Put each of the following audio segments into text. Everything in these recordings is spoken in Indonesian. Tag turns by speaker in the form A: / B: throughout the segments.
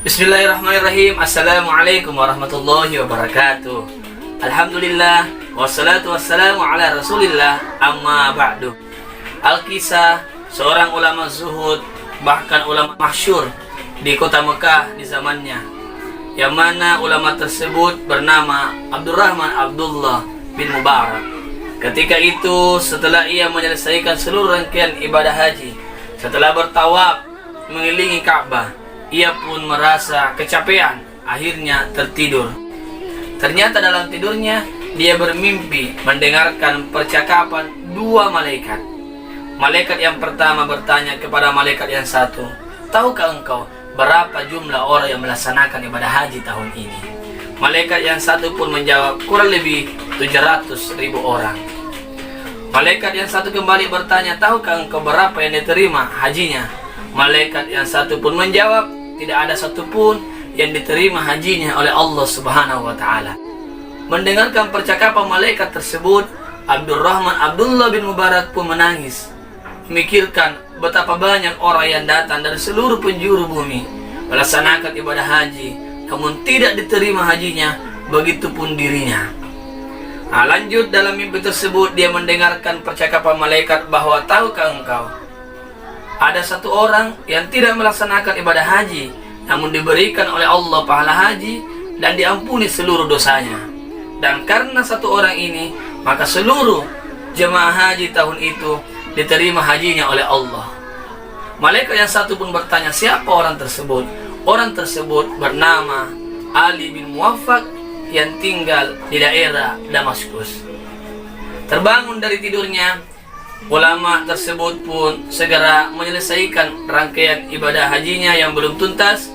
A: Bismillahirrahmanirrahim. Assalamualaikum warahmatullahi wabarakatuh. Alhamdulillah, wassalatu wassalamu ala rasulillah, amma ba'du. Al-Kisah, seorang ulama zuhud, bahkan ulama masyhur di kota Mekah di zamannya, yang mana ulama tersebut bernama Abdurrahman Abdullah bin Mubarak. Ketika itu, setelah ia menyelesaikan seluruh rangkaian ibadah haji, setelah bertawaf mengelilingi Ka'bah, ia pun merasa kecapean, akhirnya tertidur. Ternyata dalam tidurnya dia bermimpi mendengarkan percakapan dua malaikat. Malaikat yang pertama bertanya kepada malaikat yang satu, "Tahukah engkau berapa jumlah orang yang melaksanakan ibadah haji tahun ini?" Malaikat yang satu pun menjawab, "Kurang lebih 700.000 orang." Malaikat yang satu kembali bertanya, "Tahukah engkau berapa yang diterima hajinya?" Malaikat yang satu pun menjawab, "Tidak ada satupun yang diterima hajinya oleh Allah Subhanahu wa Ta'ala." Mendengarkan percakapan malaikat tersebut, Abdurrahman Abdullah bin Mubarak pun menangis, memikirkan betapa banyak orang yang datang dari seluruh penjuru bumi melaksanakan ibadah haji, namun tidak diterima hajinya, begitupun dirinya. Lanjut dalam mimpi tersebut, dia mendengarkan percakapan malaikat bahwa, "Tahukah engkau, ada satu orang yang tidak melaksanakan ibadah haji, namun diberikan oleh Allah pahala haji dan diampuni seluruh dosanya. Dan karena satu orang ini, maka seluruh jemaah haji tahun itu diterima hajinya oleh Allah." Malaikat yang satu pun bertanya, "Siapa orang tersebut?" Orang tersebut bernama Ali bin Muwaffaq yang tinggal di daerah Damaskus. Terbangun dari tidurnya, ulama tersebut pun segera menyelesaikan rangkaian ibadah hajinya yang belum tuntas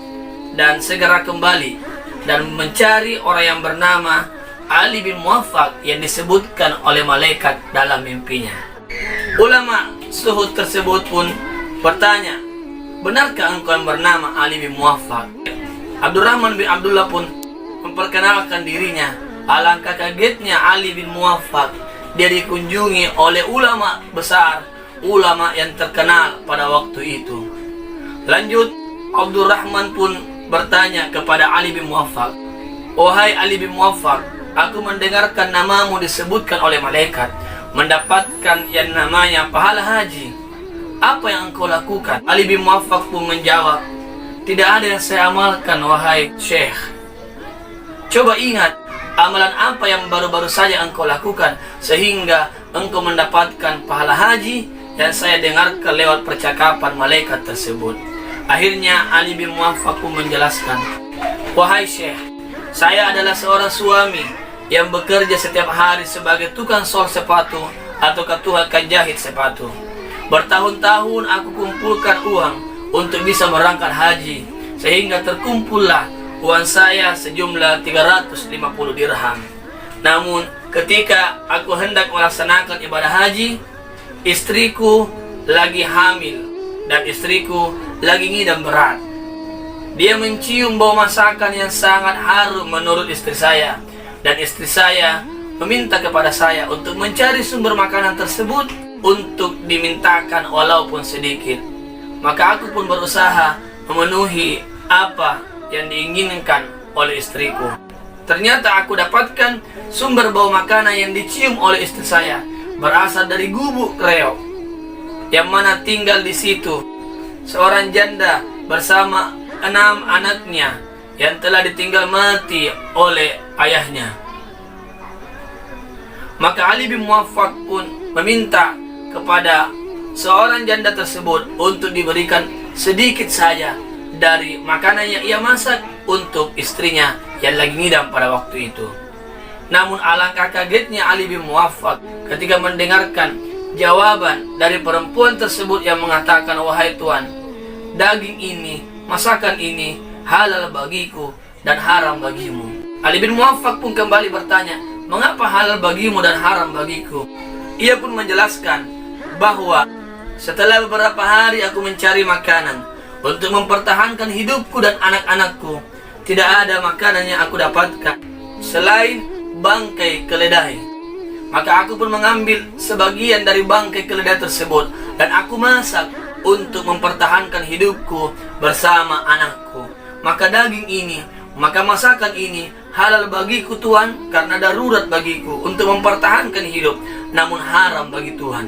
A: dan segera kembali dan mencari orang yang bernama Ali bin Muwaffaq yang disebutkan oleh malaikat dalam mimpinya. Ulama zuhud tersebut pun bertanya, "Benarkah engkau yang bernama Ali bin Muwaffaq?" Abdurrahman bin Abdullah pun memperkenalkan dirinya. Alangkah kagetnya Ali bin Muwaffaq, dia dikunjungi oleh ulama besar, ulama yang terkenal pada waktu itu. Lanjut, Abdurrahman pun bertanya kepada Ali bin Muwaffaq, "Wahai Ali bin Muwaffaq, aku mendengarkan namamu disebutkan oleh malaikat, mendapatkan yang namanya pahala haji. Apa yang engkau lakukan?" Ali bin Muwaffaq pun menjawab, "Tidak ada yang saya amalkan, wahai Syekh. Coba ingat, amalan apa yang baru-baru saja engkau lakukan sehingga engkau mendapatkan pahala haji yang saya dengarkan lewat percakapan malaikat tersebut." Akhirnya Ali bin Muwaffaq pun menjelaskan, "Wahai Syekh, saya adalah seorang suami yang bekerja setiap hari sebagai tukang sol sepatu atau tukang jahit sepatu. Bertahun-tahun aku kumpulkan uang untuk bisa berangkat haji, sehingga terkumpullah uang saya sejumlah 350 dirham. Namun ketika aku hendak melaksanakan ibadah haji, istriku lagi hamil dan istriku lagi ngidam berat. Dia mencium bau masakan yang sangat harum menurut istri saya, dan istri saya meminta kepada saya untuk mencari sumber makanan tersebut untuk dimintakan walaupun sedikit. Maka aku pun berusaha memenuhi apa yang diinginkan oleh istriku. Ternyata aku dapatkan sumber bau makanan yang dicium oleh istri saya berasal dari gubuk reog, yang mana tinggal di situ seorang janda bersama 6 anaknya yang telah ditinggal mati oleh ayahnya. Maka Ali bin Muwaffaq pun meminta kepada seorang janda tersebut untuk diberikan sedikit saja dari makanan yang ia masak untuk istrinya yang lagi ngidam pada waktu itu. Namun alangkah kagetnya Ali bin Muwaffaq ketika mendengarkan jawaban dari perempuan tersebut yang mengatakan, "Wahai Tuan, daging ini, masakan ini halal bagiku dan haram bagimu." Ali bin Muwaffaq pun kembali bertanya, "Mengapa halal bagimu dan haram bagiku?" Ia pun menjelaskan bahwa, "Setelah beberapa hari aku mencari makanan untuk mempertahankan hidupku dan anak-anakku, tidak ada makanan yang aku dapatkan selain bangkai keledai. Maka aku pun mengambil sebagian dari bangkai keledai tersebut dan aku masak untuk mempertahankan hidupku bersama anakku. maka daging ini, maka masakan ini halal bagiku Tuhan, karena darurat bagiku untuk mempertahankan hidup, namun haram bagi Tuhan.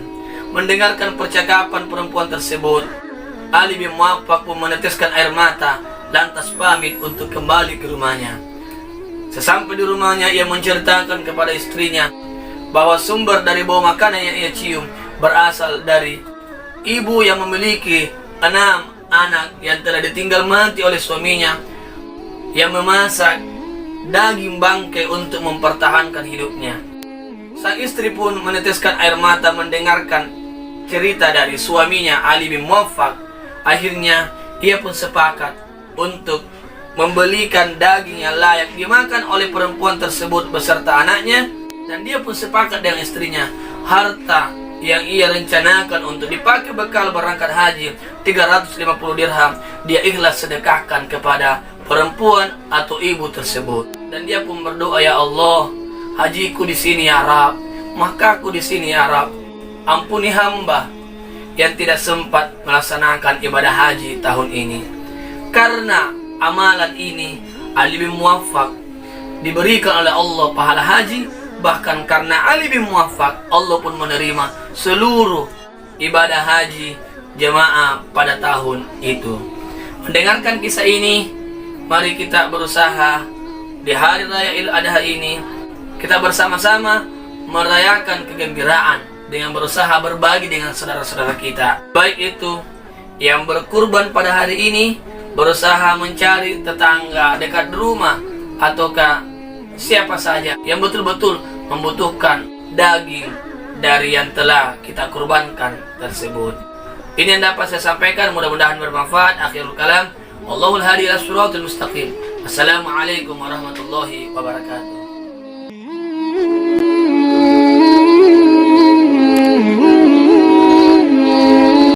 A: Mendengarkan percakapan perempuan tersebut, Ali bin Muwaffaq pun meneteskan air mata, lantas pamit untuk kembali ke rumahnya. Sesampai di rumahnya, ia menceritakan kepada istrinya bahwa sumber dari bau makanan yang ia cium berasal dari ibu yang memiliki 6 anak yang telah ditinggal mati oleh suaminya, yang memasak daging bangkai untuk mempertahankan hidupnya. Sang istri pun meneteskan air mata mendengarkan cerita dari suaminya Ali bin Muwaffaq. Akhirnya ia pun sepakat untuk membelikan daging yang layak dimakan oleh perempuan tersebut beserta anaknya, dan dia pun sepakat dengan istrinya, harta yang ia rencanakan untuk dipakai bekal berangkat haji 350 dirham dia ikhlas sedekahkan kepada perempuan atau ibu tersebut. Dan dia pun berdoa, ya Allah, hajiku di sini ya Rab, makaku di sini ya Rab, ampuni hamba yang tidak sempat melaksanakan ibadah haji tahun ini. Karena amalan ini, Ali bin Muwaffaq diberikan oleh Allah pahala haji. Bahkan karena Ali bin Muwaffaq, Allah pun menerima seluruh ibadah haji jemaah pada tahun itu. Mendengarkan kisah ini, mari kita berusaha di hari raya Idul Adha ini, kita bersama-sama merayakan kegembiraan dengan berusaha berbagi dengan saudara-saudara kita. Baik itu yang berkurban pada hari ini, berusaha mencari tetangga dekat rumah, ataukah siapa saja yang betul-betul membutuhkan daging dari yang telah kita kurbankan tersebut. Ini yang dapat saya sampaikan, mudah-mudahan bermanfaat. Akhirul kalam, Wallahul hadi ila siratal mustaqim. Assalamualaikum warahmatullahi wabarakatuh.